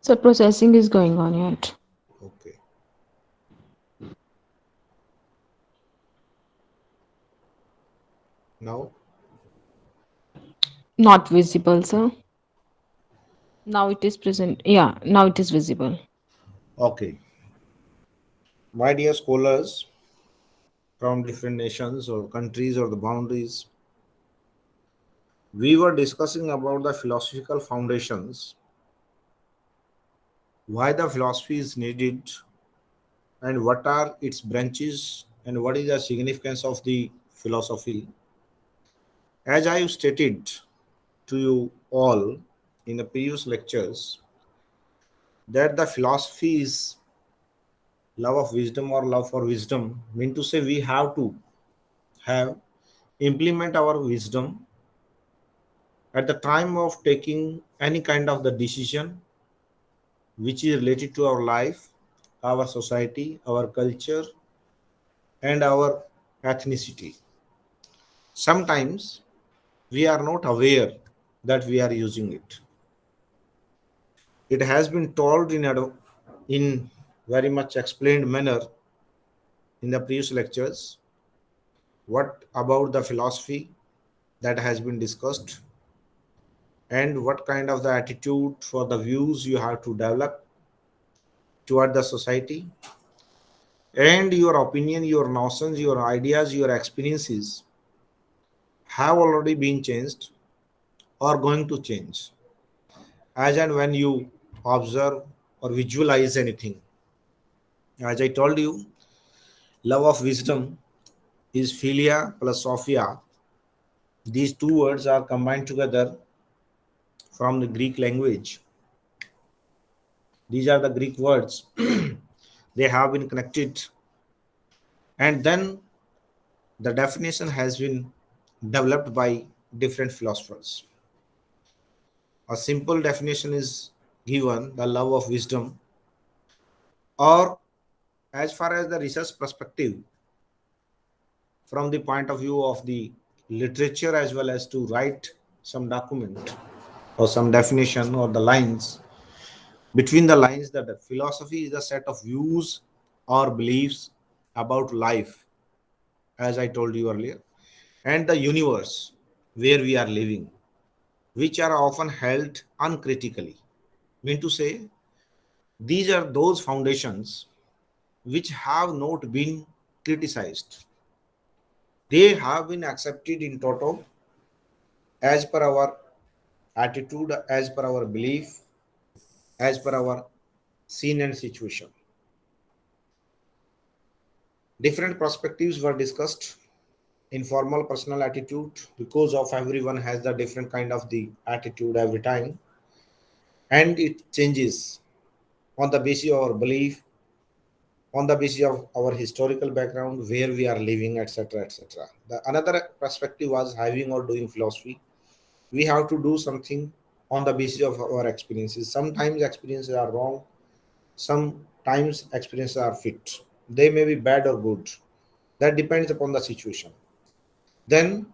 So processing is going on yet. Okay. Now, Not visible, sir. Now it is present. Yeah, now it is visible. okay. My dear scholars from different nations or countries or the boundaries, we were discussing about the philosophical foundations, why the philosophy is needed, and what are its branches, and what is the significance of the philosophy. As I stated to you all in the previous lectures, that the philosophy is love of wisdom or love for wisdom, mean to say we have to have implement our wisdom at the time of taking any kind of the decision which is related to our life, our society, our culture, and our ethnicity. Sometimes we are not aware that we are using it. It has been told in very much explained manner in the previous lectures. What about the philosophy that has been discussed, and what kind of the attitude for the views you have to develop toward the society, and your opinion, your notions, your ideas, your experiences have already been changed or going to change as and when you observe or visualize anything. As I told you, love of wisdom is philia plus sophia. These two words are combined together from the Greek language. These are the Greek words. They have been connected, and then the definition has been developed by different philosophers. A simple definition is given, the love of wisdom, or as far as the research perspective, from the point of view of the literature as well as to write some document or some definition or the lines, between the lines, that the philosophy is a set of views or beliefs about life, as I told you earlier, and the universe where we are living, which are often held uncritically. Mean to say, these are those foundations which have not been criticized. They have been accepted in toto as per our attitude, as per our belief, as per our scene and situation. Different perspectives were discussed. Informal personal attitude, because of everyone has the different kind of the attitude every time, and it changes on the basis of our belief, on the basis of our historical background, where we are living, etc., etc. The another perspective was having or doing philosophy. We have to do something on the basis of our experiences. Sometimes experiences are wrong, sometimes experiences are fit. They may be bad or good. That depends upon the situation. Then,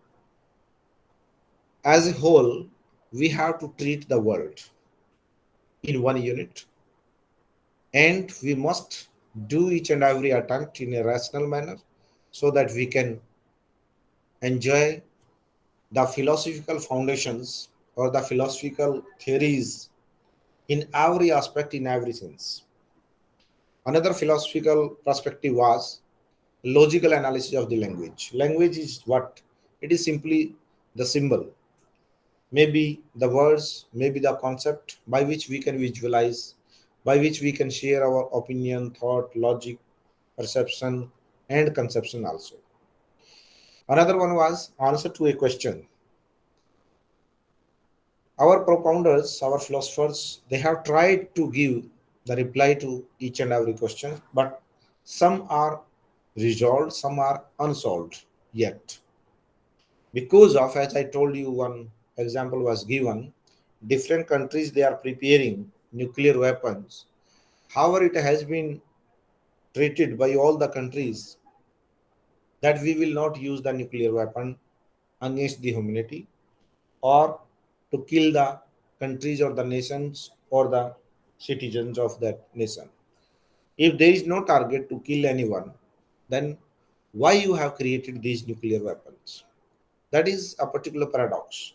as a whole, we have to treat the world in one unit, and we must do each and every attempt in a rational manner so that we can enjoy the philosophical foundations or the philosophical theories in every aspect, in every sense. Another philosophical perspective was logical analysis of the language. Language is what? It is simply the symbol, maybe the words, maybe the concept by which we can visualize, by which we can share our opinion, thought, logic, perception, and conception also. Another one was answer to a question. Our propounders, our philosophers, they have tried to give the reply to each and every question, but some are resolved, some are unsolved yet. Because of, as I told you, one example was given, different countries they are preparing nuclear weapons. However, it has been treated by all the countries that we will not use the nuclear weapon against the humanity or to kill the countries or the nations or the citizens of that nation. If there is no target to kill anyone, then why you have created these nuclear weapons? That is a particular paradox.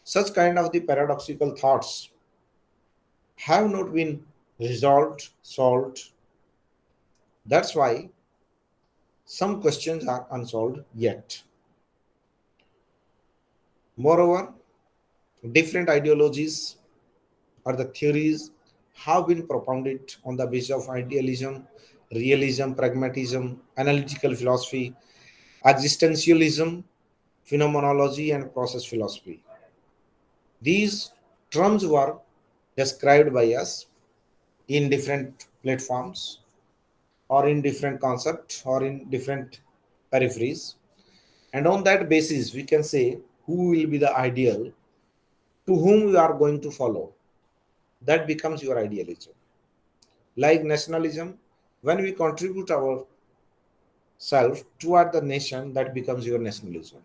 Such kind of the paradoxical thoughts have not been resolved, solved. That's why some questions are unsolved yet. Moreover, different ideologies or the theories have been propounded on the basis of idealism, realism, pragmatism, analytical philosophy, existentialism, phenomenology, and process philosophy. These terms were described by us in different platforms or in different concepts or in different peripheries. And on that basis, we can say who will be the ideal to whom we are going to follow. That becomes your idealism. Like nationalism, when we contribute ourselves toward the nation, that becomes your nationalism.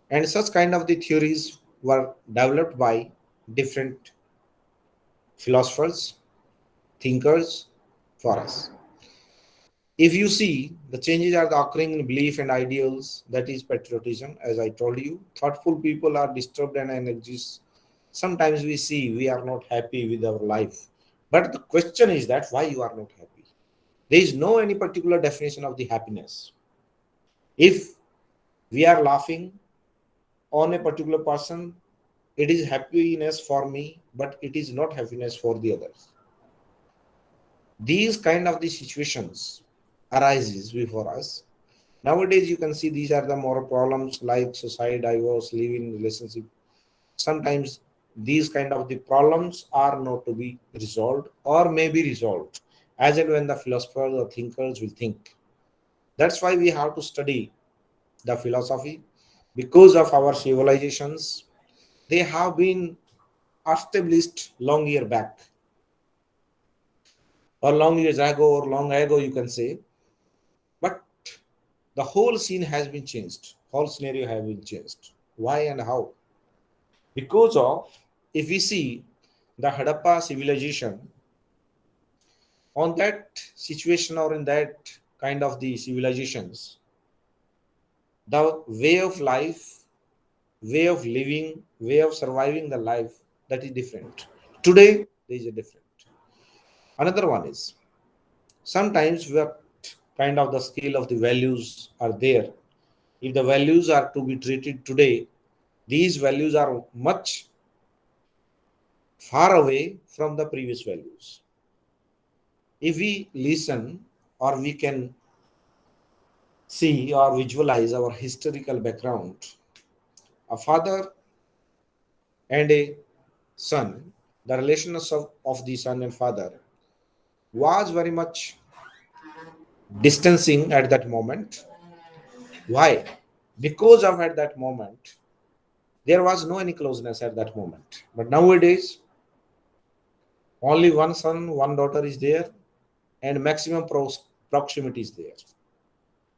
And such kind of the theories were developed by different philosophers, thinkers for us. If you see, the changes are occurring in belief and ideals, that is patriotism, as I told you. Thoughtful people are disturbed and energies. Sometimes we see we are not happy with our life. But the question is that why you are not happy? There is no any particular definition of the happiness. If we are laughing on a particular person, it is happiness for me, but it is not happiness for the others. These kind of the situations arises before us. Nowadays, you can see these are the more problems like suicide, divorce, living relationship. Sometimes these kind of the problems are not to be resolved or may be resolved as and when the philosophers or thinkers will think. That's why we have to study the philosophy because of our civilizations. They have been established long year back or long years ago or long ago, you can say. But the whole scene has been changed. Whole scenario has been changed. Why and how? Because of, if we see the Harappa civilization, on that situation or in that kind of the civilizations, the way of life, way of living, way of surviving the life, that is different. Today, there is a different. Another one is sometimes what kind of the scale of the values are there. If the values are to be treated today, these values are much far away from the previous values. If we listen or we can see or visualize our historical background, a father and a son, the relations of the son and father was very much distancing at that moment. Why? Because of at that moment, there was no any closeness at that moment. But nowadays, only one son, one daughter is there, and maximum proximity is there.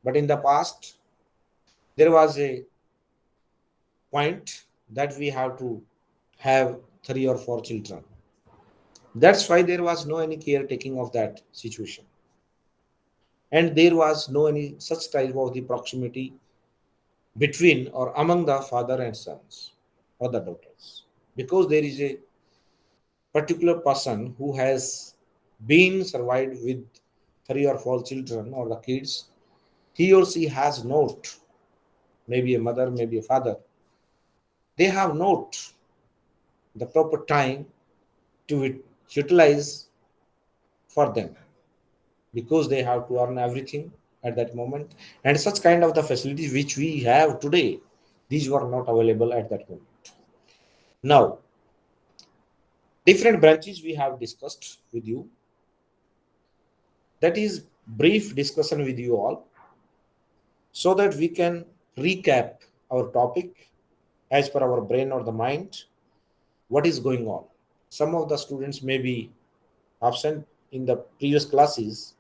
But in the past, there was a point that we have to have 3 or 4 children. That's why there was no any caretaking of that situation, and there was no any such type of the proximity between or among the father and sons or the daughters, because there is a particular person who has been survived with 3 or 4 children or the kids. He or she has not, maybe a mother, maybe a father, they have not the proper time to utilize for them, because they have to earn everything at that moment, and such kind of the facilities which we have today, these were not available at that moment. Now, different branches we have discussed with you, that is brief discussion with you all, so that we can recap our topic as per our brain or the mind, what is going on. Some of the students may be absent in the previous classes.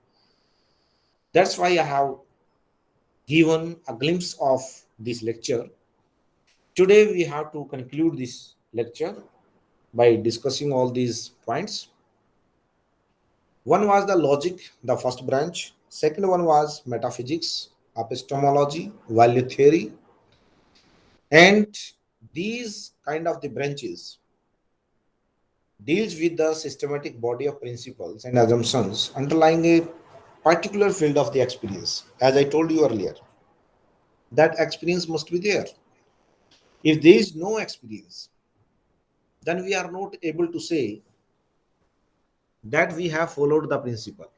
That's why I have given a glimpse of this lecture. Today we have to conclude this lecture by discussing all these points. One was the logic, the first branch. Second one was metaphysics, epistemology, value theory, and these kind of the branches deals with the systematic body of principles and assumptions underlying a particular field of the experience. As I told you earlier, that experience must be there. If there is no experience, then we are not able to say that we have followed the principle.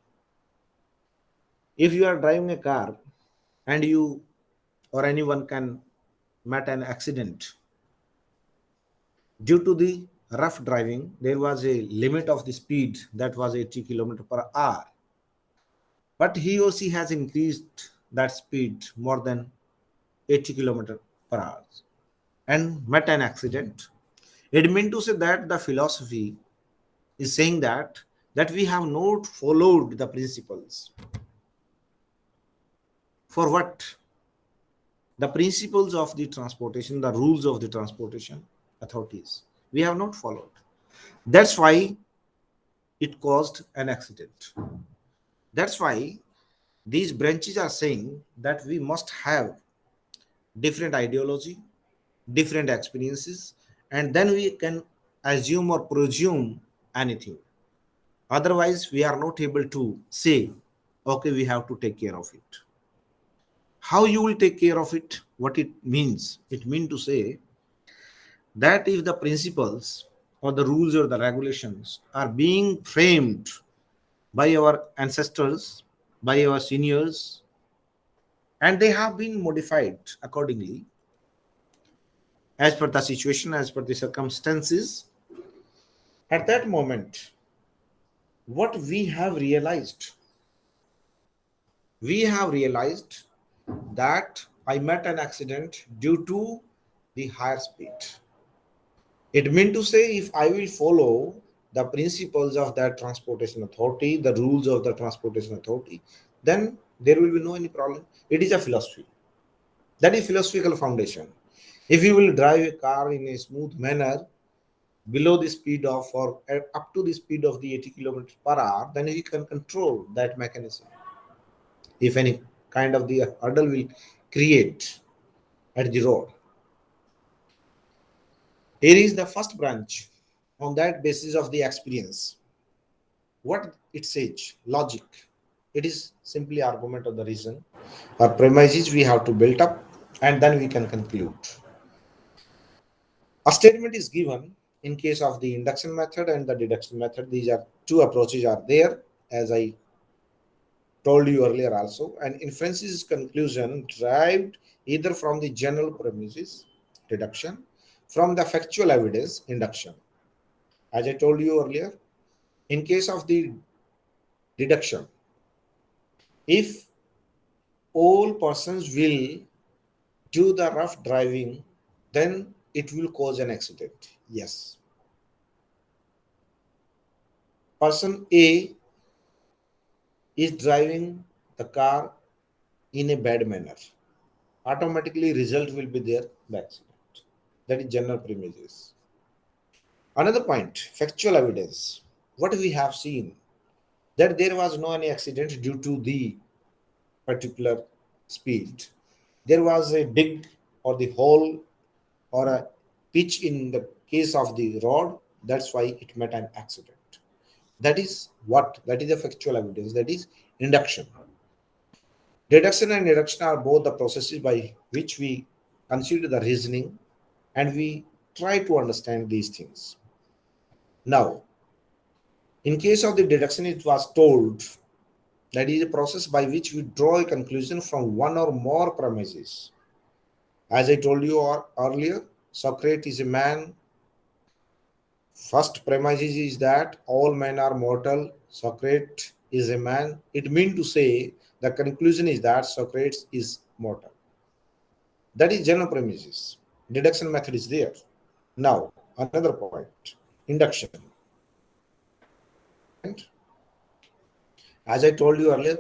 If you are driving a car and you or anyone can met an accident due to the rough driving, there was a limit of the speed that was 80 kilometer per hour, but he or she has increased that speed more than 80 kilometer per hour and met an accident. It means to say that the philosophy is saying that we have not followed the principles. For what? The principles of the transportation, the rules of the transportation authorities. We have not followed. That's why it caused an accident. That's why these branches are saying that we must have different ideology, different experiences, and then we can assume or presume anything. Otherwise, we are not able to say, okay, we have to take care of it. How you will take care of it? What it means? It means to say that if the principles or the rules or the regulations are being framed by our ancestors, by our seniors, and they have been modified accordingly as per the situation, as per the circumstances, at that moment, what we have realized that I met an accident due to the higher speed. It means to say if I will follow the principles of that transportation authority, the rules of the transportation authority, then there will be no any problem. It is a philosophy. That is philosophical foundation. If you will drive a car in a smooth manner below the speed of or up to the speed of the 80 kilometers per hour, then you can control that mechanism. If any kind of the hurdle will create at the road, here is the first branch on that basis of the experience. What it says, logic. It is simply argument of the reason or premises we have to build up, and then we can conclude. A statement is given in case of the induction method and the deduction method. These are two approaches are there, as I told you earlier also. And inference is conclusion derived either from the general premises, deduction, from the factual evidence, induction. As I told you earlier, in case of the deduction, if all persons will do the rough driving, then it will cause an accident. Yes. Person A is driving the car in a bad manner. Automatically result will be there, the accident. That is general premises. Another point, factual evidence. What we have seen that there was no any accident due to the particular speed. There was a dig or the hole or a pitch in the case of the rod. That's why it met an accident. That is what? That is the factual evidence. That is induction. Deduction and deduction are both the processes by which we consider the reasoning and we try to understand these things. Now, in case of the deduction, it was told that is a process by which we draw a conclusion from one or more premises. As I told you earlier, Socrates is a man. First premise is that all men are mortal. Socrates is a man. It means to say the conclusion is that Socrates is mortal. That is general premises. Deduction method is there. Now, another point, induction. And as I told you earlier,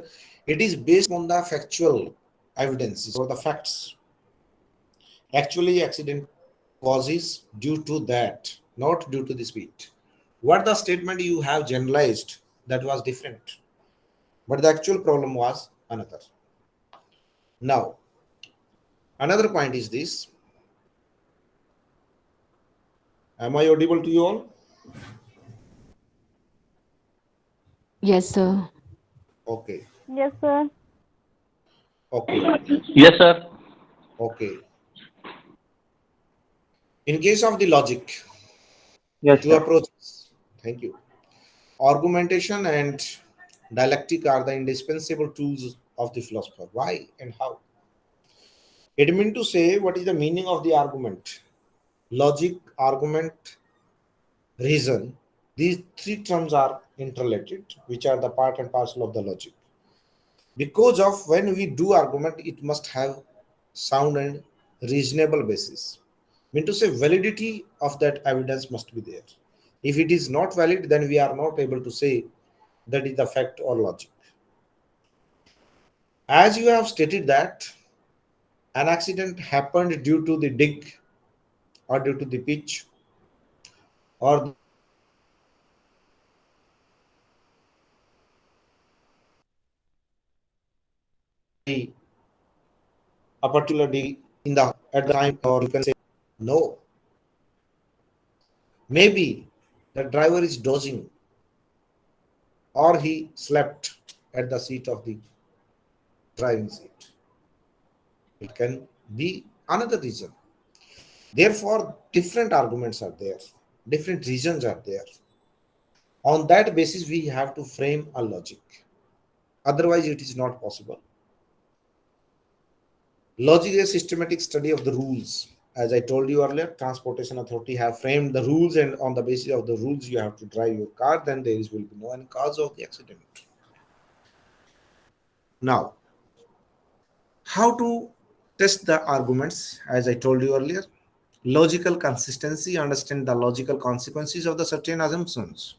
it is based on the factual evidences or the facts. Actually, accident causes due to that, not due to the speed. What the statement you have generalized that was different. But the actual problem was another. Now, another point is this. Am I audible to you all? Yes, sir. Okay, Yes, sir. okay, Yes, sir. okay. In case of the logic, Yes, two sir. approaches. Thank you. Argumentation and dialectic are the indispensable tools of the philosopher. Why and how? It means to say what is the meaning of the argument. Logic, argument, reason. These three terms are interrelated, which are the part and parcel of the logic. Because of when we do argument, it must have sound and reasonable basis. Mean to say validity of that evidence must be there. If it is not valid, then we are not able to say that is the fact or logic. As you have stated that an accident happened due to the dig or due to the pitch or the a particular dig in the at the time, or you can say no. Maybe the driver is dozing or he slept at the seat of the driving seat. It can be another reason. Therefore, different arguments are there, different reasons are there. On that basis, we have to frame a logic. Otherwise, it is not possible. Logic is a systematic study of the rules. As I told you earlier, transportation authority have framed the rules, and on the basis of the rules, you have to drive your car. Then there will be no any cause of the accident. Now, how to test the arguments? As I told you earlier, logical consistency. Understand the logical consequences of the certain assumptions.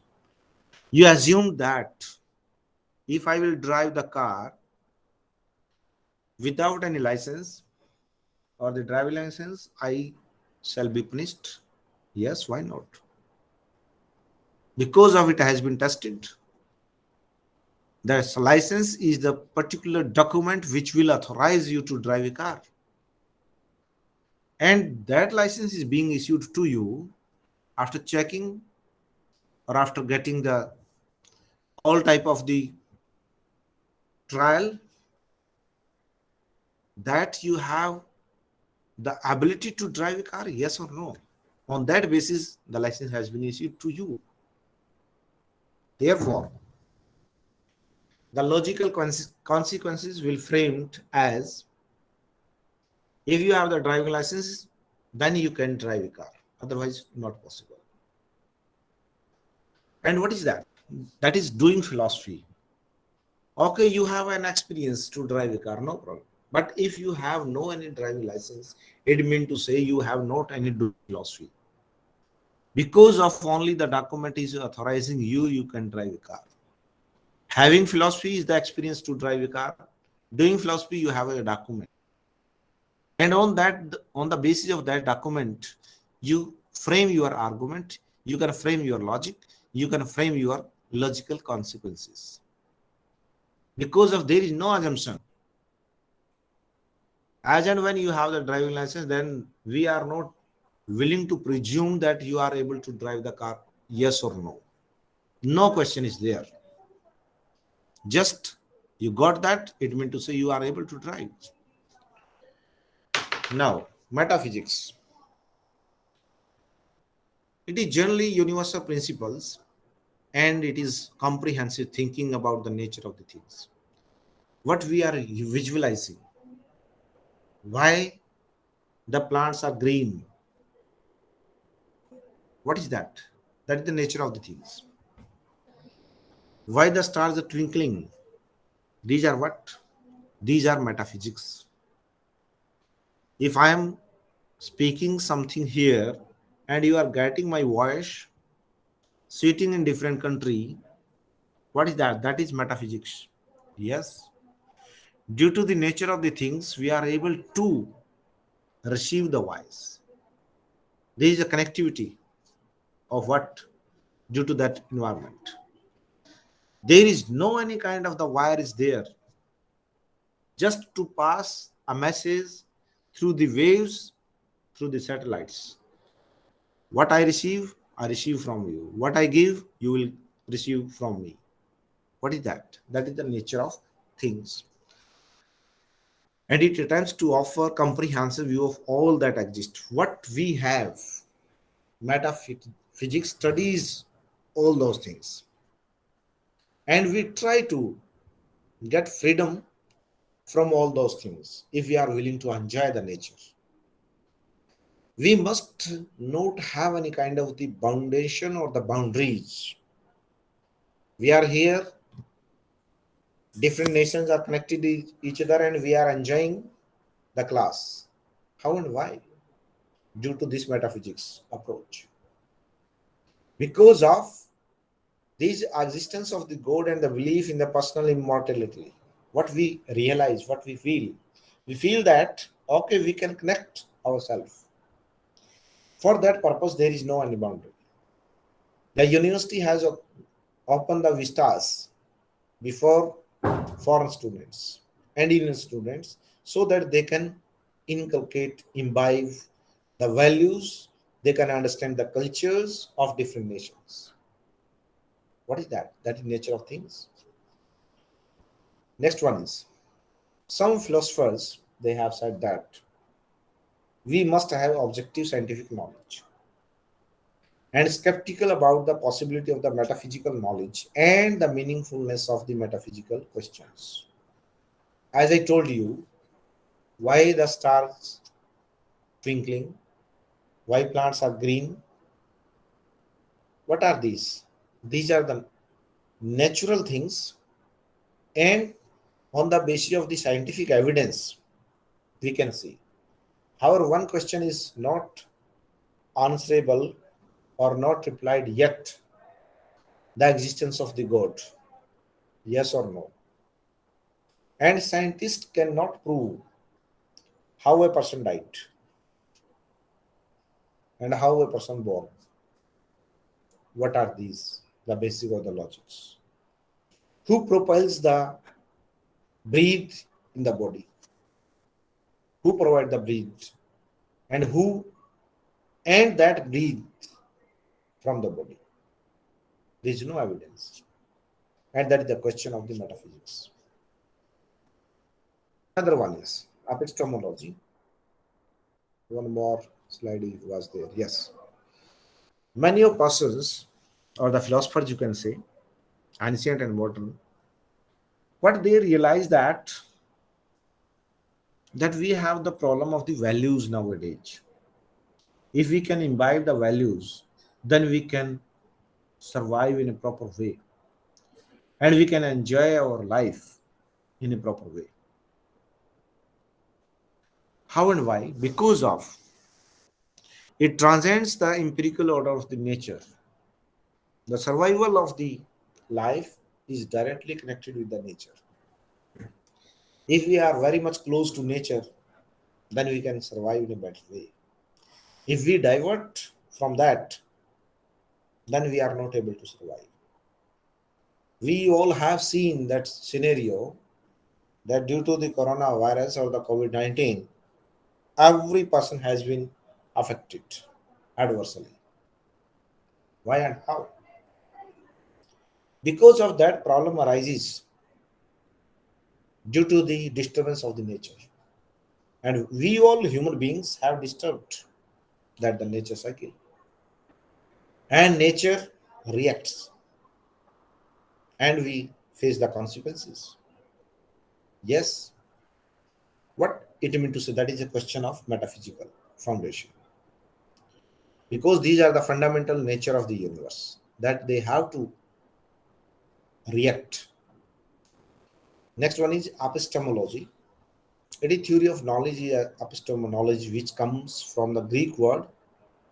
You assume that if I will drive the car without any license or the driving license, I shall be punished. Yes, why not? Because of it has been tested. The license is the particular document which will authorize you to drive a car. And that license is being issued to you after checking or after getting the all type of the trial that you have the ability to drive a car, yes or no. On that basis, the license has been issued to you. Therefore, the logical consequences will framed as if you have the driving license, then you can drive a car. Otherwise, not possible. And what is that? That is doing philosophy. Okay, you have an experience to drive a car, no problem. But if you have no any driving license, it means to say you have not any doing philosophy. Because of only the document is authorizing you, you can drive a car. Having philosophy is the experience to drive a car. Doing philosophy, you have a document. And on the basis of that document, you frame your argument, you can frame your logic, you can frame your logical consequences. Because of there is no assumption. As and when you have the driving license, then we are not willing to presume that you are able to drive the car, yes or no. No question is there. Just you got that, it means to say you are able to drive. Now, metaphysics. It is generally universal principles and it is comprehensive thinking about the nature of the things. What we are visualizing, why the plants are green. What is that? That is the nature of the things. Why the stars are twinkling? These are what? These are metaphysics. If I am speaking something here and you are getting my voice sitting in different country, what is that? That is metaphysics. Yes. Due to the nature of the things, we are able to receive the voice. There is a connectivity of what due to that environment. There is no any kind of the wire is there just to pass a message through the waves, through the satellites. What I receive from you. What I give, you will receive from me. What is that? That is the nature of things. And it attempts to offer comprehensive view of all that exists. What we have, metaphysics studies all those things. And we try to get freedom from all those things if we are willing to enjoy the nature. We must not have any kind of the foundation or the boundaries. We are here, different nations are connected to each other, and we are enjoying the class. How and why? Due to this metaphysics approach. Because of this existence of the God and the belief in the personal immortality, what we realize, what we feel that, okay, we can connect ourselves. For that purpose, there is no any boundary. The university has opened the vistas before foreign students and Indian students so that they can inculcate, imbibe the values, they can understand the cultures of different nations. What is that? That is nature of things. Next one is, some philosophers, they have said that we must have objective scientific knowledge and skeptical about the possibility of the metaphysical knowledge and the meaningfulness of the metaphysical questions. As I told you, why the stars twinkling, why plants are green, what are these? These are the natural things, and on the basis of the scientific evidence, we can see. However, one question is not answerable or not replied yet, the existence of the God. Yes or no? And scientists cannot prove how a person died and how a person born. What are these? The basic of the logics. Who propels the breath in the body? Who provide the breath? And who and that breathe from the body? There is no evidence. And that is the question of the metaphysics. Another one is epistemology. One more slide was there. Yes. Many of persons, or the philosophers you can say, ancient and modern, what they realize that we have the problem of the values nowadays. If we can imbibe the values, then we can survive in a proper way and we can enjoy our life in a proper way. How and why? Because of it transcends the empirical order of the nature. The survival of the life is directly connected with the nature. If we are very much close to nature, then we can survive in a better way. If we divert from that, then we are not able to survive. We all have seen that scenario that due to the coronavirus or the COVID-19, every person has been affected adversely. Why and how? Because of that problem arises due to the disturbance of the nature. And we all human beings have disturbed that the nature cycle. And nature reacts and we face the consequences. Yes, what it means to say, that is a question of metaphysical foundation. Because these are the fundamental nature of the universe that they have to react. Next one is epistemology. It is theory of knowledge, epistemology, which comes from the Greek word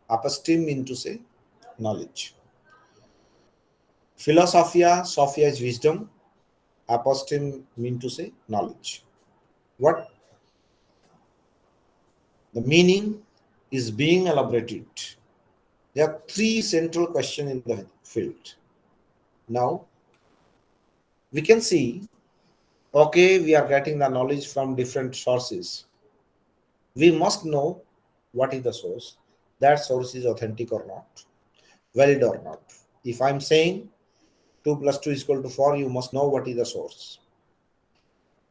episteme, mean to say knowledge. Philosophia, sophia is wisdom, episteme mean to say knowledge. What the meaning is being elaborated. There are three central questions in the field. Now, we can see, okay, we are getting the knowledge from different sources. We must know what is the source, that source is authentic or not, valid or not. If I'm saying 2 plus 2 is equal to 4, you must know what is the source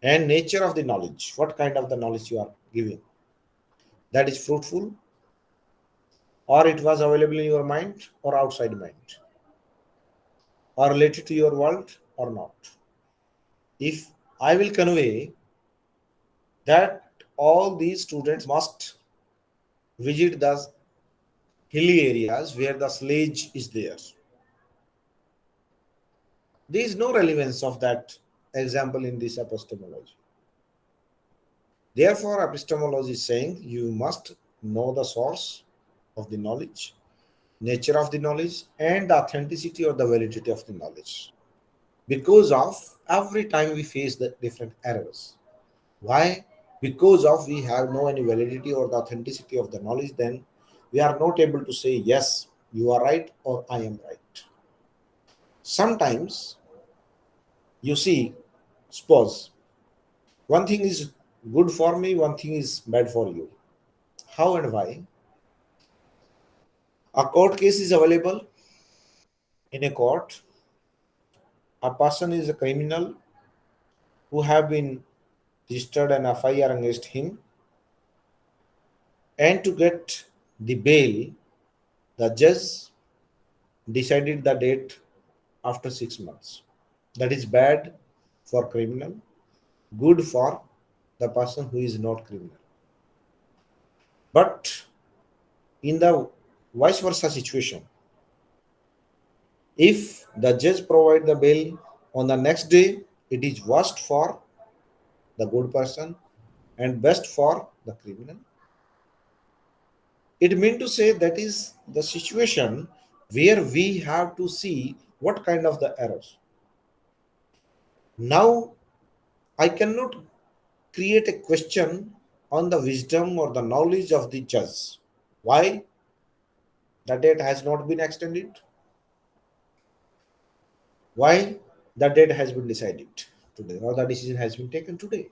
and nature of the knowledge, what kind of the knowledge you are giving. That is fruitful, or it was available in your mind or outside mind, or related to your world or not. If I will convey that all these students must visit the hilly areas where the sledge is there is no relevance of that example in this epistemology. Therefore, epistemology is saying you must know the source of the knowledge, nature of the knowledge, and the authenticity or the validity of the knowledge. Because of every time we face the different errors. Why? Because of we have no any validity or the authenticity of the knowledge, then we are not able to say yes, you are right or I am right. Sometimes you see, suppose one thing is good for me, one thing is bad for you. How and why? A court case is available in a court. A person is a criminal who have been registered an FIR against him, and to get the bail, the judge decided the date after 6 months. That is bad for criminal, good for the person who is not criminal. But in the vice versa situation, if the judge provide the bail on the next day, it is worst for the good person and best for the criminal. It means to say that is the situation where we have to see what kind of the errors. Now, I cannot create a question on the wisdom or the knowledge of the judge. Why? The date has not been extended. Why? The date has been decided today or the decision has been taken today.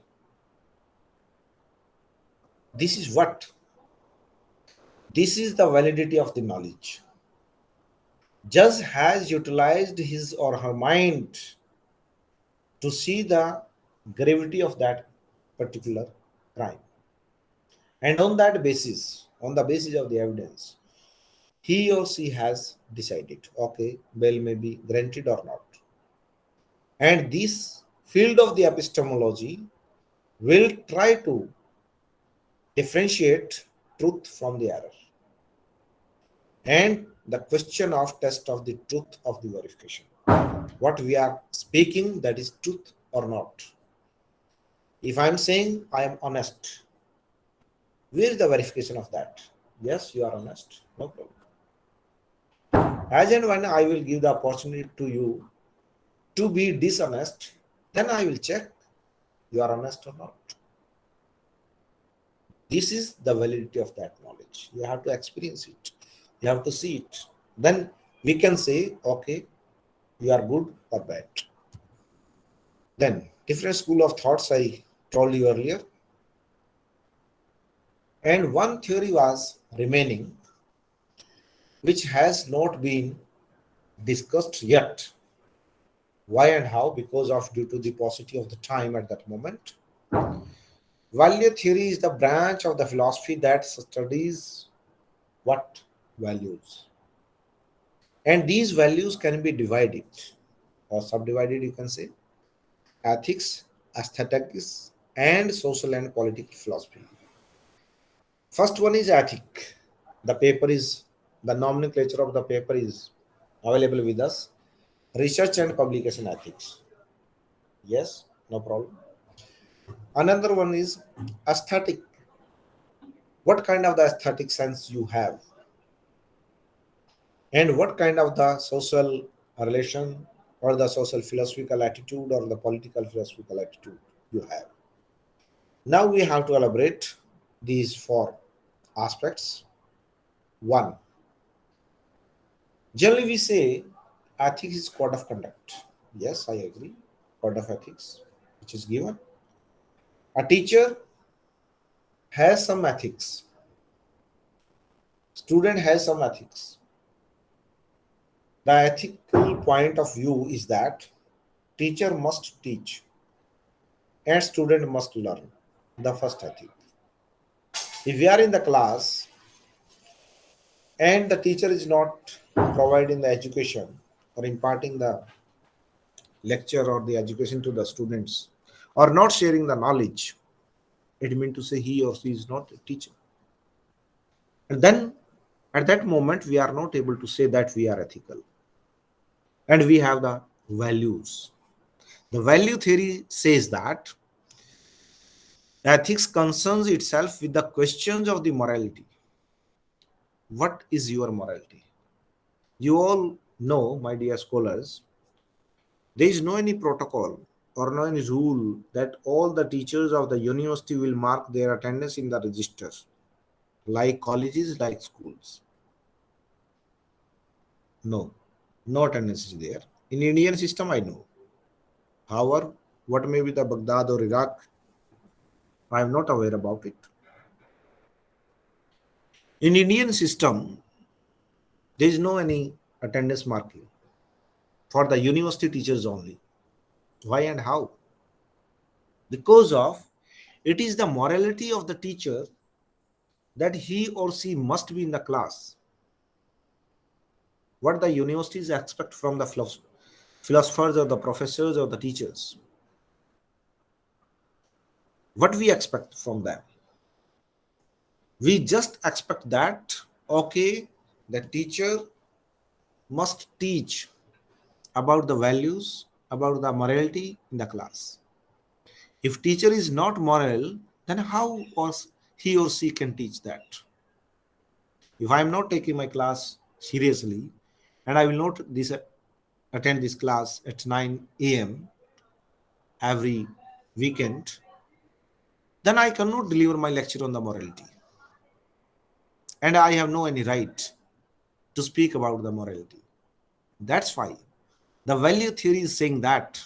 This is what? This is the validity of the knowledge. Judge has utilized his or her mind to see the gravity of that particular crime. And on the basis of the evidence, he or she has decided, okay, bail may be granted or not. And this field of the epistemology will try to differentiate truth from the error. And the question of test of the truth of the verification. What we are speaking, that is truth or not. If I am saying I am honest, where is the verification of that? Yes, you are honest, no problem. As and when I will give the opportunity to you to be dishonest, then I will check you are honest or not. This is the validity of that knowledge. You have to experience it, you have to see it. Then we can say, okay, you are good or bad. Then, different school of thoughts I told you earlier. And one theory was remaining, which has not been discussed yet. Why and how? Because of due to the paucity of the time at that moment. Value theory is the branch of the philosophy that studies what? Values. And these values can be divided or subdivided, you can say. Ethics, aesthetics, and social and political philosophy. First one is ethic. The nomenclature of the paper is available with us. Research and publication ethics. Yes, no problem. Another one is aesthetic. What kind of the aesthetic sense you have? And what kind of the social relation or the social philosophical attitude or the political philosophical attitude you have? Now we have to elaborate these four aspects. One, generally we say ethics is code of conduct. Yes, I agree. code of ethics which is given. A teacher has some ethics. Student has some ethics. The ethical point of view is that teacher must teach and student must learn. The first ethic. If we are in the class and the teacher is not providing the education or imparting the lecture or the education to the students or not sharing the knowledge, it means to say he or she is not a teacher. And then at that moment, we are not able to say that we are ethical. And we have the values. The value theory says that ethics concerns itself with the questions of the morality. What is your morality? You all know, my dear scholars, there is no any protocol or no any rule that all the teachers of the university will mark their attendance in the register, like colleges, like schools. No, no attendance is there. In Indian system, I know. However, what may be the Baghdad or Iraq, I am not aware about it. In Indian system, there is no any attendance marking for the university teachers only. Why and how? Because of it is the morality of the teacher that he or she must be in the class. What the universities expect from the philosophers or the professors or the teachers. What we expect from them? We just expect that, okay, the teacher must teach about the values, about the morality in the class. If teacher is not moral, then how was he or she can teach that? If I am not taking my class seriously and I will not attend this class at 9 a.m. every weekend, then I cannot deliver my lecture on the morality. And I have no any right to speak about the morality. That's why the value theory is saying that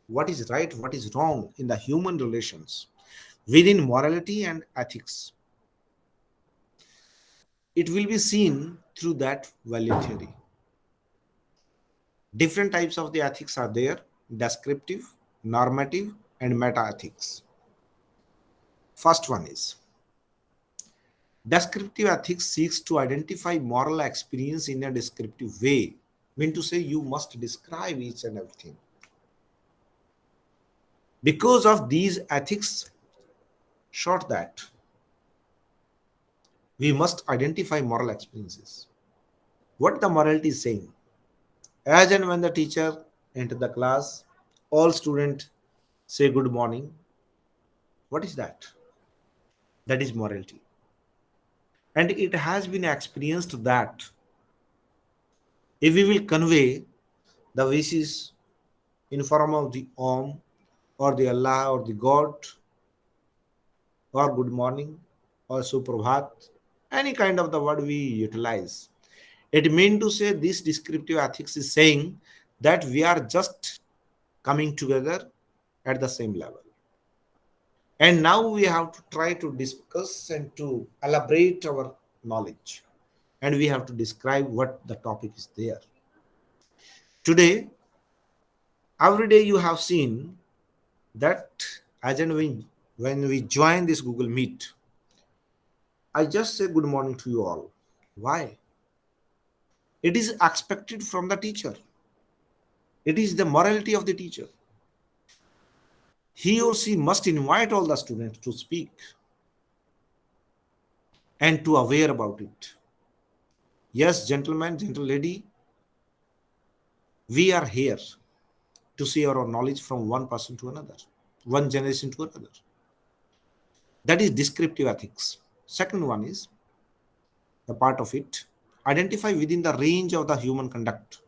what is right, what is wrong in the human relations within morality and ethics, it will be seen through that value theory. Different types of the ethics are there: descriptive, normative, and meta ethics. First one is descriptive ethics seeks to identify moral experience in a descriptive way. Mean to say you must describe each and everything. Because of these ethics, short that we must identify moral experiences. What the morality is saying. As and when the teacher enter the class, all students say good morning. What is that? That is morality. And it has been experienced that if we will convey the wishes in form of the Om or the Allah or the God or good morning or Suprabhat, any kind of the word we utilize, it means to say this descriptive ethics is saying that we are just coming together at the same level. And now we have to try to discuss and to elaborate our knowledge. And we have to describe what the topic is there. Today, every day you have seen that as and when we join this Google Meet, I just say good morning to you all. Why? It is expected from the teacher. It is the morality of the teacher. He or she must invite all the students to speak and to aware about it. Yes, gentlemen, gentle lady, we are here to share our knowledge from one person to another, one generation to another. That is descriptive ethics. Second one is the part of it, identify within the range of the human conduct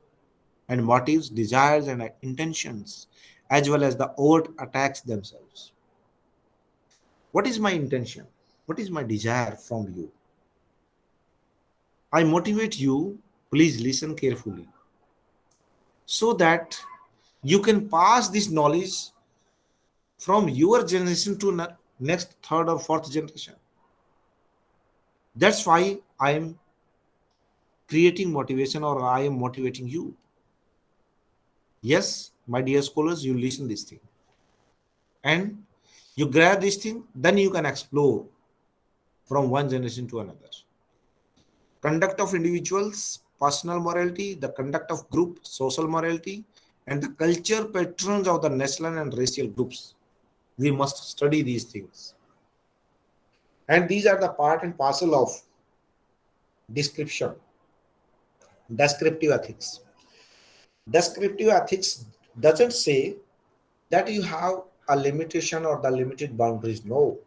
and motives, desires, and intentions, as well as the overt attacks themselves. What is my intention? What is my desire from you? I motivate you, please listen carefully, so that You can pass this knowledge from your generation to next third or fourth generation. That's why I am creating motivation, or I am motivating you. Yes, my dear scholars, you listen this thing and you grab this thing, then you can explore from one generation to another. Conduct of individuals, personal morality, the conduct of group, social morality, and the culture patterns of the national and racial groups. We must study these things. And these are the part and parcel of description, descriptive ethics. Descriptive ethics doesn't say that you have a limitation or the limited boundaries. No,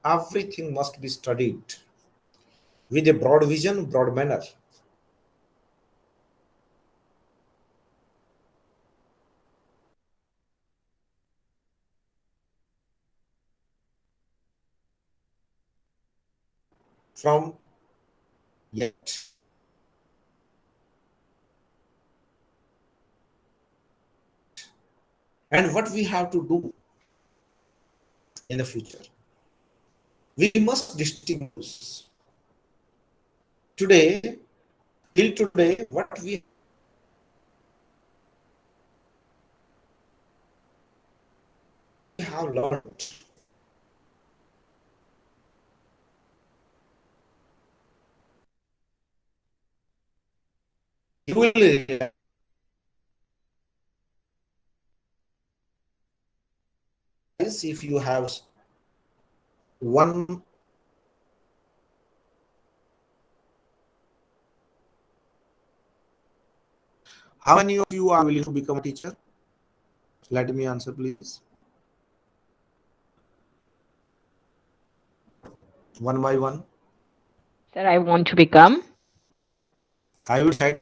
everything must be studied with a broad vision, broad manner. From yet. And what we have to do in the future, we must distinguish today, till today, what we have learned. You will realize if you have one. How many of you are willing to become a teacher? Let me answer, please. One by one. Sir, I want to become. I will say.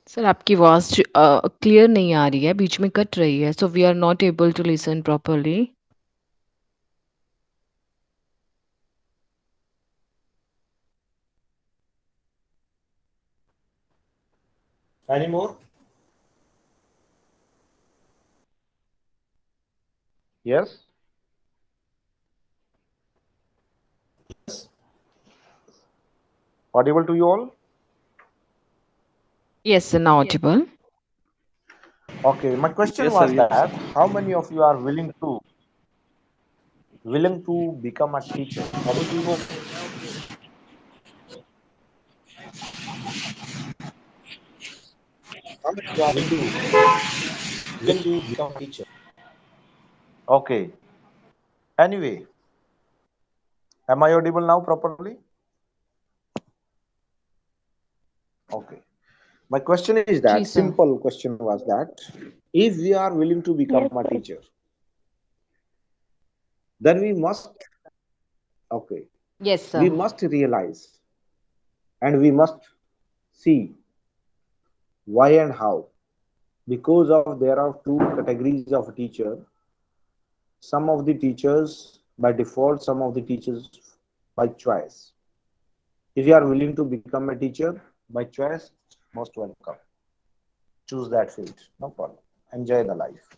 Sir आपकी आवाज clear नहीं आ रही है, बीच में cut रही है, so we are not able to listen properly. Any more? Yes. Audible to you all? Yes, sir, now audible. Okay. My question was that how many of you are willing to become a teacher? Able to you. How many you are willing to become a teacher? Okay. Anyway, am I audible now properly? Okay. My question is that Ji, sir. simple question was that if we are willing to become a teacher, then we must Yes, we sir. must realize and we must see why and how. Because of there are two categories of teacher. Some of the teachers by default, some of the teachers by choice. If you are willing to become a teacher by choice, most welcome. Choose that field, no problem. Enjoy the life.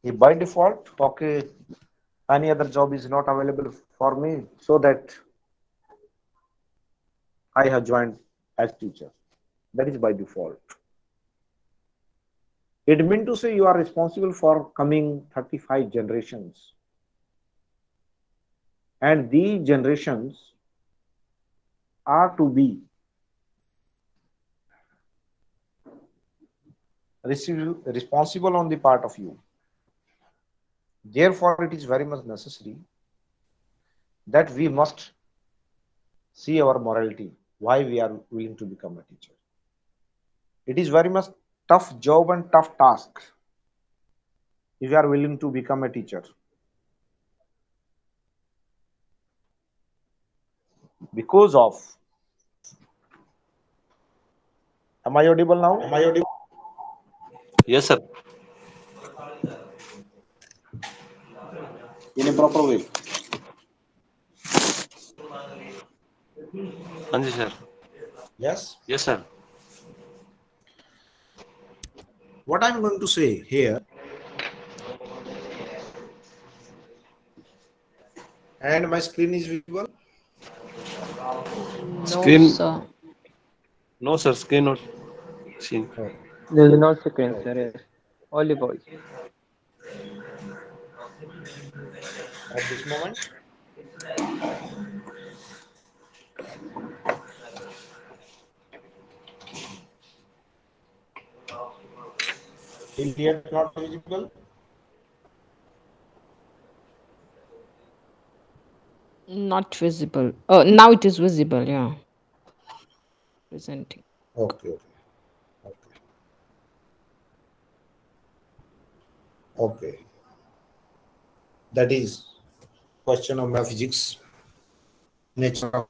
If by default, okay, any other job is not available for me, so that I have joined as teacher. That is by default. It means to say you are responsible for coming 35 generations. And these generations are to be responsible on the part of you. Therefore, it is very much necessary that we must see our morality, why we are willing to become a teacher. It is very much tough job and tough task if you are willing to become a teacher. Because of, am I audible now? Am I audible? Yes, sir. In a proper way. हाँ जी sir. Yes. Yes, sir. What I'm going to say here, and my screen is visible. No, Screen. sir. No, sir. Screen not seen. Oh, There is no sequence, sir. Yes. Only voice. at this moment, till yet not visible. Not visible. Oh, now it is visible. Yeah, presenting. Okay, okay, okay, okay. That is question of metaphysics, nature of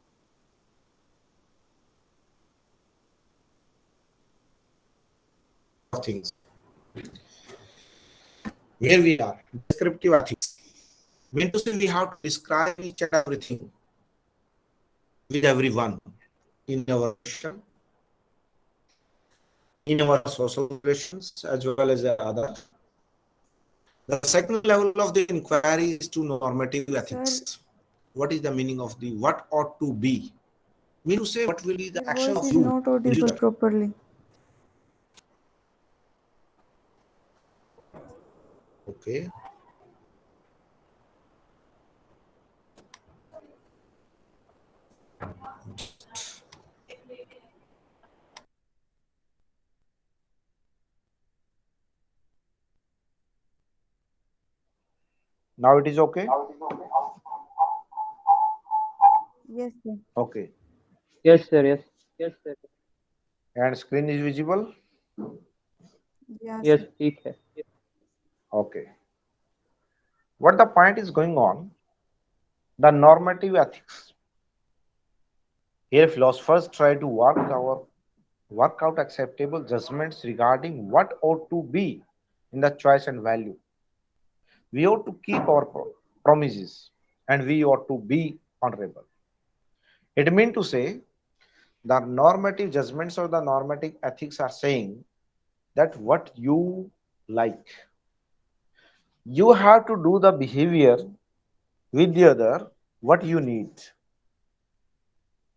things. Where we are, descriptive ethics. Mean to say we have to describe each and everything with everyone in our relation, in our social relations as well as the other. The second level of the inquiry is to normative ethics. Sir, What is the meaning of the what ought to be? Mean to say what will be the your action voice of is you not in audible future. properly. Okay. Now it is okay? Yes, sir. Okay. Yes, sir. Yes. Yes, sir. And screen is visible? Yeah, Yes, sir. ठीक है. Okay. What the point is going on? The normative ethics. Here philosophers try to work out acceptable judgments regarding what ought to be in the choice and value. We ought to keep our promises and we ought to be honorable. It means to say the normative judgments or the normative ethics are saying that what you like, you have to do the behavior with the other what you need.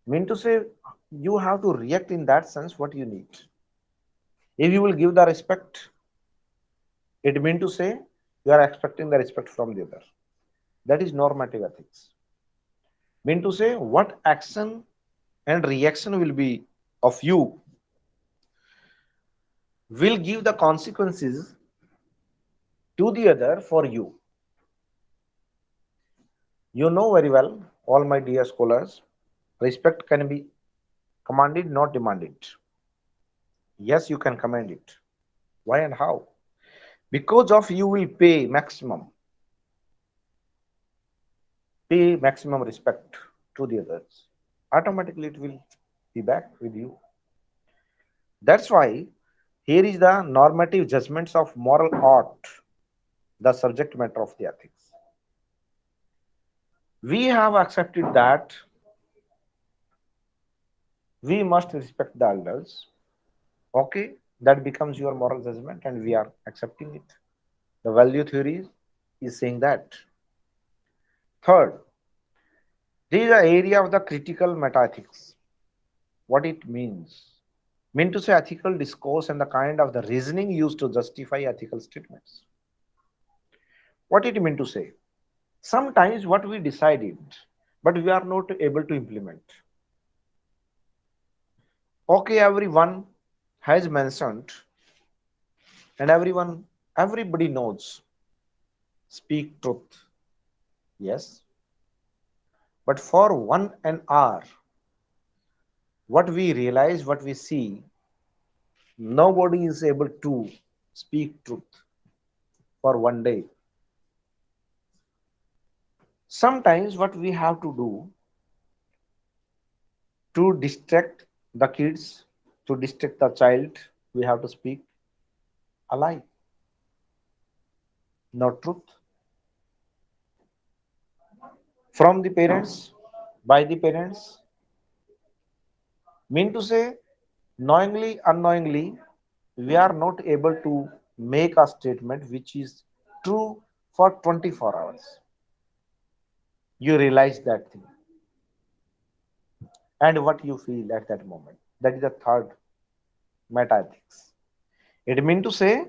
Mean to say you have to react in that sense what you need. If you will give the respect, it means to say you are expecting the respect from the other. That is normative ethics. Mean to say what action and reaction will be of you will give the consequences to the other for you. You know very well, all my dear scholars, respect can be commanded, not demanded. Yes, you can command it. Why and how? Because of you will pay maximum respect to the others. Automatically it will be back with you. That's why here is the normative judgments of moral art, the subject matter of the ethics. We have accepted that we must respect the elders. Okay, that becomes your moral judgment, and we are accepting it. The value theory is saying that. Third, there is an area of the critical metaethics. What it means? Mean to say ethical discourse and the kind of the reasoning used to justify ethical statements. What it mean to say? Sometimes what we decided, but we are not able to implement. Okay, everyone has mentioned, and everybody knows, speak truth. Yes, but for 1 hour, what we realize, what we see, nobody is able to speak truth for 1 day. Sometimes what we have to do to distract the kids, to distract the child, we have to speak a lie, not truth. From the parents, by the parents, Mean to say, knowingly, unknowingly, we are not able to make a statement which is true for 24 hours. You realize that thing and what you feel at that moment. That is the third metaethics. It means to say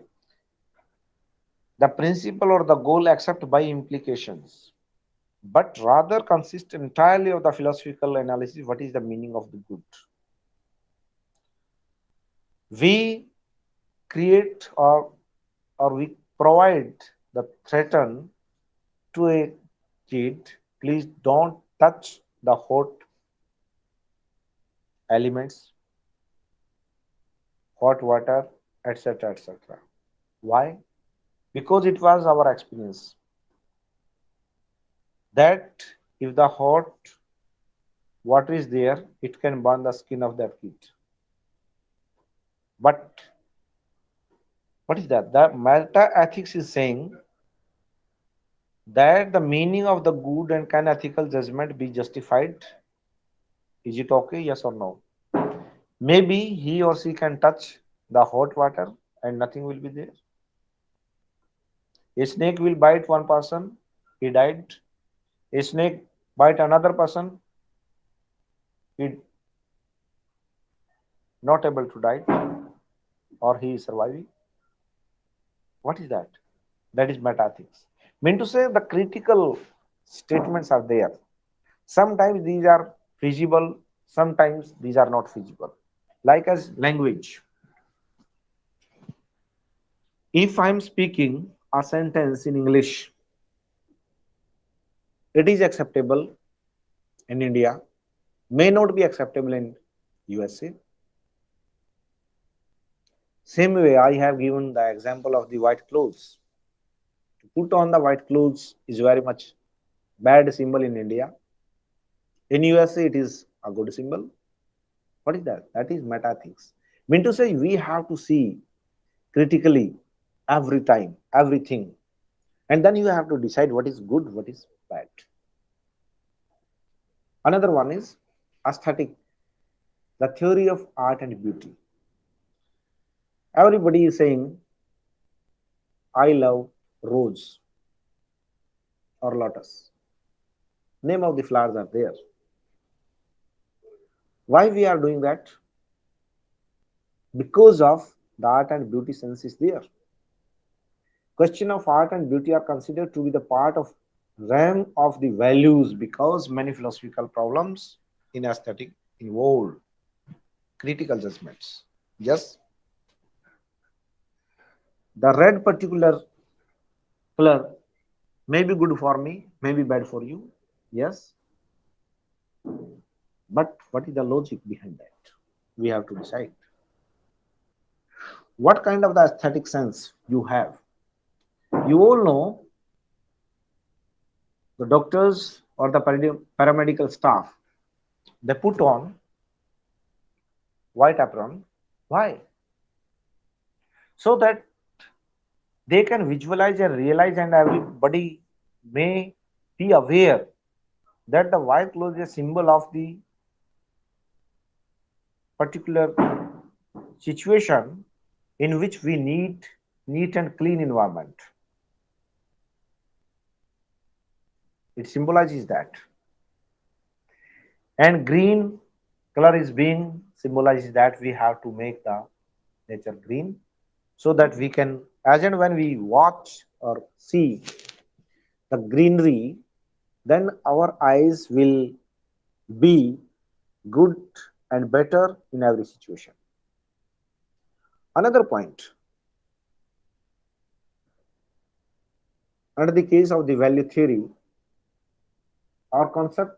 the principle or the goal accept by implications, but rather consists entirely of the philosophical analysis. What is the meaning of the good? We create or we provide the threaten to a kid, please don't touch the hot elements, hot water, etc. etc. Why? Because it was our experience that if the hot water is there, it can burn the skin of that kid. But what is that? The meta ethics is saying that the meaning of the good and can ethical judgment be justified? Is it okay? Yes or no? Maybe he or she can touch the hot water and nothing will be there. A snake will bite one person, he died. A snake bite another person, he not able to die or he is surviving. What is that? That is metaethics. Mean to say the critical statements are there. Sometimes these are feasible, sometimes these are not feasible. Like as language. If I am speaking a sentence in English, it is acceptable in India, may not be acceptable in USA. Same way, I have given the example of the white clothes. To put on the white clothes is very much bad symbol in India. In USA, it is a good symbol. What is that? That is metaethics. Mean to say, we have to see critically every time, everything, and then you have to decide what is good, what is bad. Another one is aesthetic, the theory of art and beauty. Everybody is saying, I love rose or lotus. Name of the flowers are there. Why we are doing that? Because of the art and beauty sense is there. Question of art and beauty are considered to be the part of realm of the values because many philosophical problems in aesthetic involve critical judgments. Yes, the red particular color may be good for me, may be bad for you. Yes, but what is the logic behind that? We have to decide. What kind of the aesthetic sense you have? You all know the doctors or the paramedical staff, they put on white apron. Why? So that they can visualize and realize, and everybody may be aware that the white clothes is a symbol of the particular situation in which we need neat and clean environment. It symbolizes that. And green color is being symbolizes that we have to make the nature green so that we can, as and when we watch or see the greenery, then our eyes will be good and better in every situation. Another point, under the case of the value theory, our concept,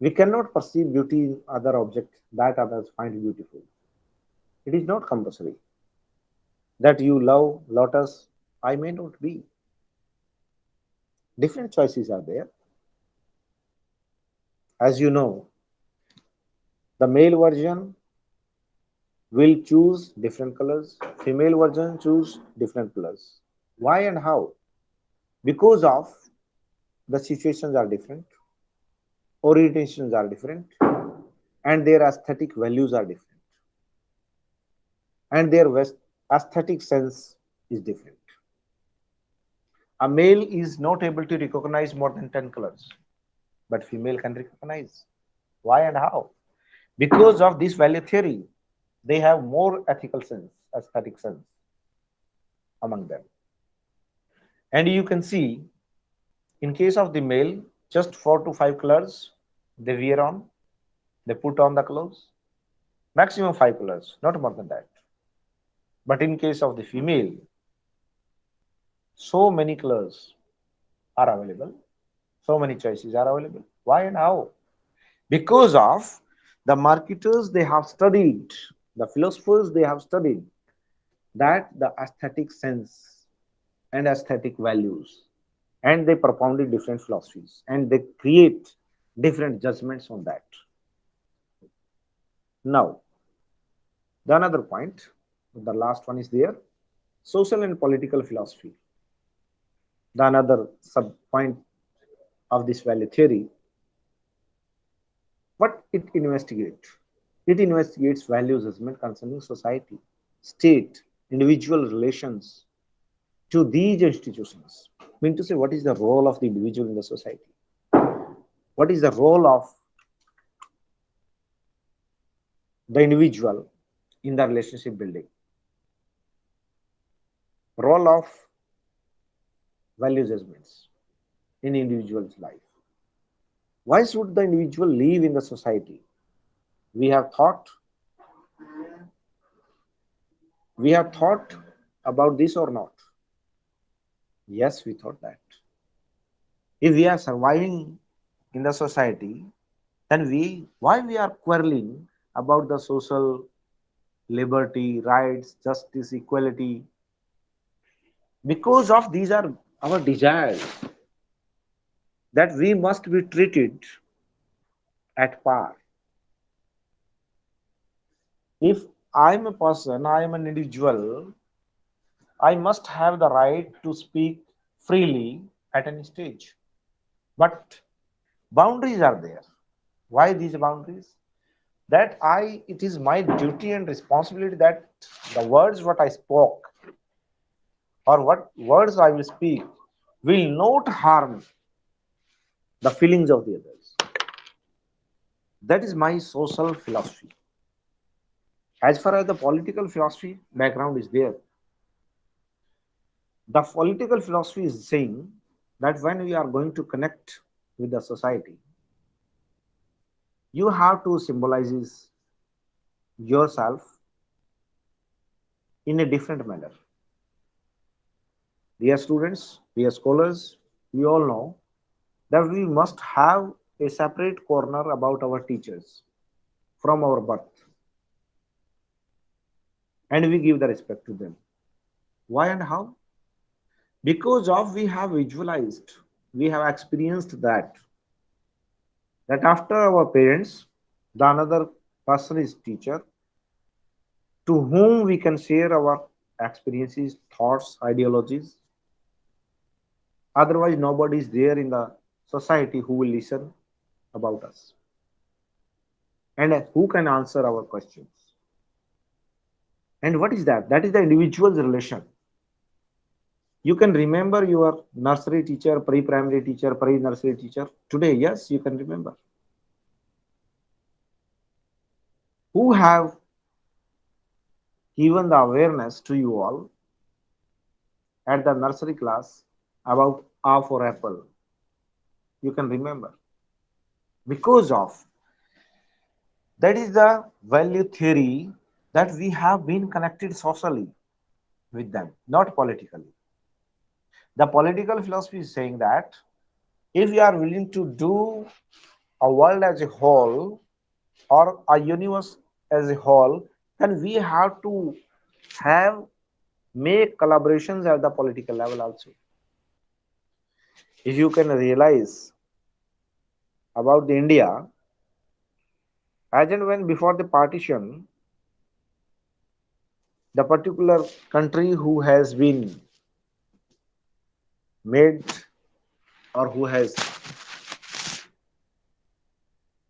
we cannot perceive beauty in other objects that others find beautiful. It is not compulsory that you love lotus, I may not be. Different choices are there. As you know, the male version will choose different colors, female version choose different colors. Why and how? Because of the situations are different, orientations are different, and their aesthetic values are different, and their aesthetic sense is different. A male is not able to recognize more than 10 colors, but female can recognize. Why and how? Because of this value theory, they have more ethical sense, aesthetic sense among them. And you can see, in case of the male, just 4 to 5 colors they wear on, they put on the clothes, maximum 5 colors, not more than that. But in case of the female, so many colors are available, so many choices are available. Why and how? Because of the marketers they have studied, the philosophers they have studied that the aesthetic sense and aesthetic values, and they propounded different philosophies and they create different judgments on that. Now, the another point, the last one is there, social and political philosophy. The another sub point of this value theory, what it investigates. It investigates value judgment concerning society, state, individual relations to these institutions. I mean to say, what is the role of the individual in the society? What is the role of the individual in the relationship building? Role of value judgments in individual's life. Why should the individual live in the society? We have thought we have thought about this or not? Yes, we thought that. If we are surviving in the society, then why we are quarreling about the social liberty, rights, justice, equality? Because of these are our desires that we must be treated at par. If I am a person, I am an individual, I must have the right to speak freely at any stage. But boundaries are there. Why these boundaries? That it is my duty and responsibility that the words what I spoke or what words I will speak will not harm the feelings of the others. That is my social philosophy. As far as the political philosophy background is there, the political philosophy is saying that when we are going to connect with the society, you have to symbolize yourself in a different manner. Dear students, dear scholars, we all know that we must have a separate corner about our teachers from our birth, and we give the respect to them. Why and how? Because of we have visualized, we have experienced that after our parents, the another person is teacher to whom we can share our experiences, thoughts, ideologies. Otherwise, nobody is there in the society who will listen about us and who can answer our questions. And what is that? That is the individual's relation. You can remember your nursery teacher, pre-primary teacher, pre-nursery teacher. Today, yes, you can remember. Who have given the awareness to you all at the nursery class about A for apple? You can remember. Because of that is the value theory that we have been connected socially with them, not politically. The political philosophy is saying that if we are willing to do a world as a whole or a universe as a whole, then we have to have make collaborations at the political level also. If you can realize about the India, as and when before the partition, the particular country who has been made or who has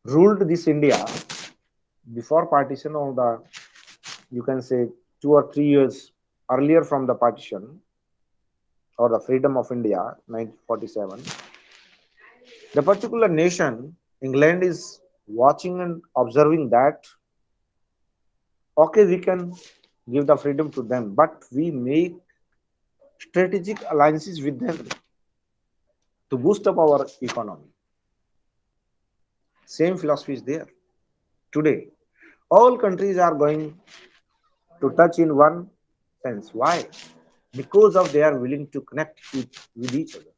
ruled this India before partition, or you can say 2 or 3 years earlier from the partition or the freedom of India, 1947, the particular nation, England, is watching and observing that, okay, we can give the freedom to them, but we make strategic alliances with them to boost up our economy. Same philosophy is there. Today, all countries are going to touch in one sense. Why? Because of they are willing to connect with each other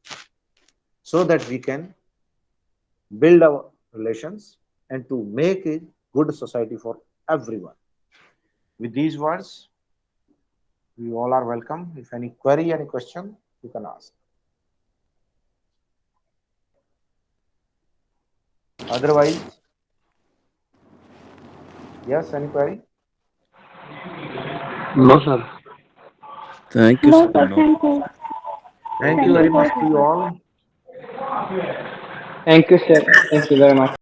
so that we can build our relations and to make a good society for everyone. With these words, we all are welcome. If any query, any question, you can ask. Otherwise, yes, any query? No, sir. Thank you, No, sir. sir. No. Thank you. Thank Thank you you very for much to you all. Thank you, sir. Thank you very much.